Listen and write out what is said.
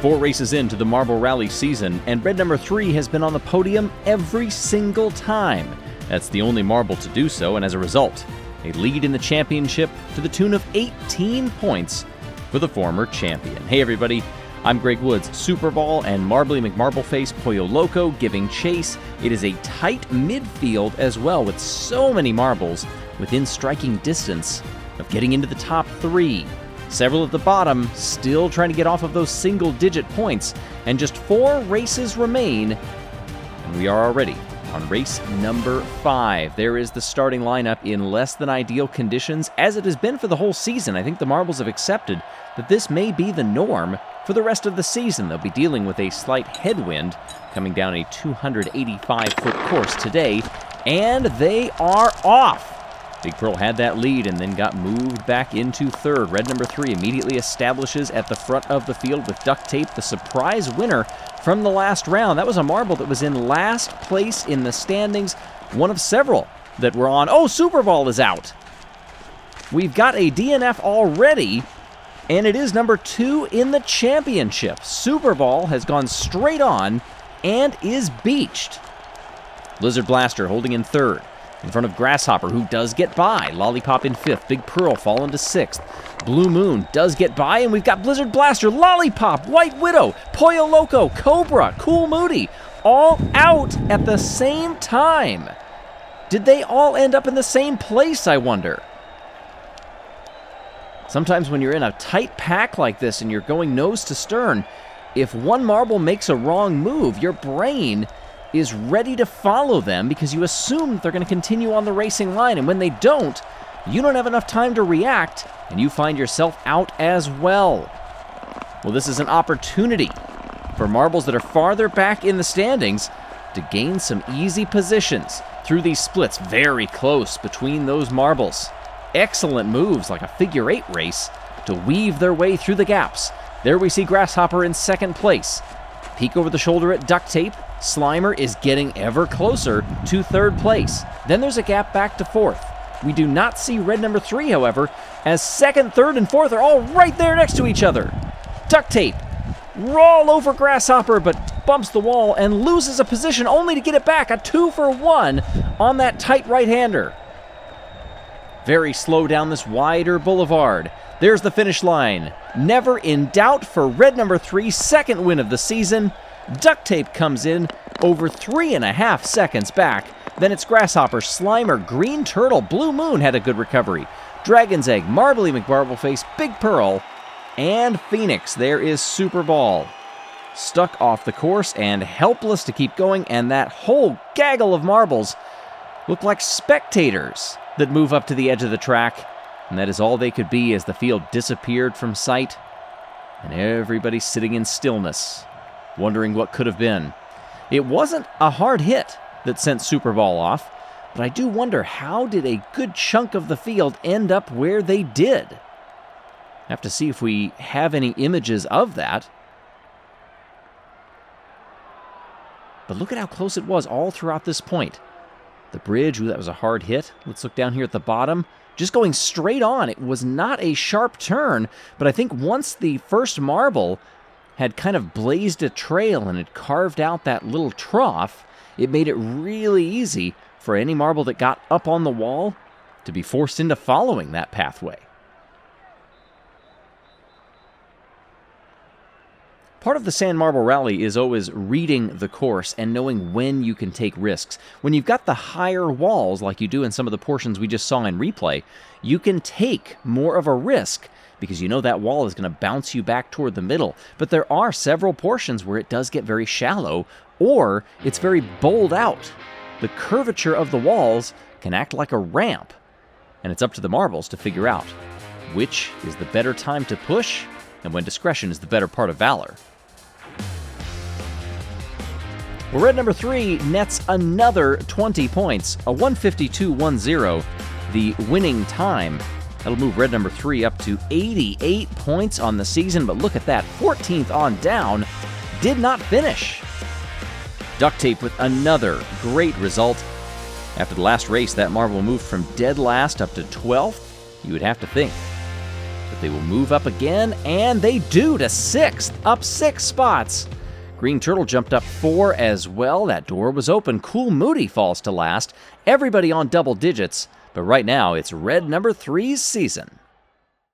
4 races into the Marble Rally season, and red number 3 has been on the podium every single time. That's the only marble to do so, and as a result, a lead in the championship to the tune of 18 points for the former champion. Hey everybody, I'm Greg Woods, Super Ball and Marbly McMarbleface Pollo Loco giving chase. It is a tight midfield as well, with so many marbles within striking distance of getting into the top 3. Several at the bottom still trying to get off of those single-digit points, and just 4 races remain, and we are already on race number 5. There is the starting lineup in less than ideal conditions, as it has been for the whole season. I think the marbles have accepted that this may be the norm for the rest of the season. They'll be dealing with a slight headwind coming down a 285-foot course today, and they are off. Big Pearl had that lead and then got moved back into third. Red number 3 immediately establishes at the front of the field with Duct Tape, the surprise winner from the last round. That was a marble that was in last place in the standings, one of several that were on. Oh, Super Ball is out. We've got a DNF already, and it is number 2 in the championship. Super Ball has gone straight on and is beached. Blizzard Blaster holding in third, in front of Grasshopper, who does get by. Lollipop in 5th. Big Pearl falling to 6th. Blue Moon does get by, and we've got Blizzard Blaster, Lollipop, White Widow, Pollo Loco, Cobra, Cool Moody, all out at the same time. Did they all end up in the same place, I wonder? Sometimes when you're in a tight pack like this and you're going nose to stern, if one marble makes a wrong move, your brain is ready to follow them because you assume they're going to continue on the racing line, and when they don't, you don't have enough time to react, and you find yourself out as well. Well, this is an opportunity for marbles that are farther back in the standings to gain some easy positions through these splits. Very close between those marbles. Excellent moves, like a figure-8 race, to weave their way through the gaps. There we see Grasshopper in 2nd place. Peek over the shoulder at Duct Tape. Slimer is getting ever closer to 3rd place. Then there's a gap back to 4th. We do not see red number 3, however, as 2nd, 3rd, and 4th are all right there next to each other. Duct Tape roll over Grasshopper, but bumps the wall and loses a position only to get it back. A 2-for-1 on that tight right-hander. Very slow down this wider boulevard. There's the finish line. Never in doubt for red number 3's 2nd win of the season. Duct Tape comes in over 3.5 seconds back. Then it's Grasshopper, Slimer, Green Turtle, Blue Moon had a good recovery. Dragon's Egg, Marbly McMarbleface, Big Pearl, and Phoenix. There is Super Ball. Stuck off the course and helpless to keep going, and that whole gaggle of marbles look like spectators that move up to the edge of the track, and that is all they could be as the field disappeared from sight, and everybody sitting in stillness, wondering what could have been. It wasn't a hard hit that sent Super Ball off, but I do wonder, how did a good chunk of the field end up where they did? Have to see if we have any images of that. But look at how close it was all throughout this point. The bridge, ooh, that was a hard hit. Let's look down here at the bottom. Just going straight on. It was not a sharp turn, but I think once the first marble had kind of blazed a trail and had carved out that little trough, it made it really easy for any marble that got up on the wall to be forced into following that pathway. Part of the Sand Marble Rally is always reading the course and knowing when you can take risks. When you've got the higher walls, like you do in some of the portions we just saw in replay, you can take more of a risk because you know that wall is going to bounce you back toward the middle. But there are several portions where it does get very shallow, or it's very bowled out. The curvature of the walls can act like a ramp, and it's up to the marbles to figure out which is the better time to push and when discretion is the better part of valor. Well, red number 3 nets another 20 points, a 152.10, the winning time. That'll move red number 3 up to 88 points on the season, but look at that, 14th on down, did not finish. Duct Tape with another great result. After the last race, that marble moved from dead last up to 12th, you would have to think. But they will move up again, and they do to 6th, up 6 spots. Green Turtle jumped up 4 as well. That door was open. Cool Moody falls to last. Everybody on double digits, but right now it's Red number 3's season.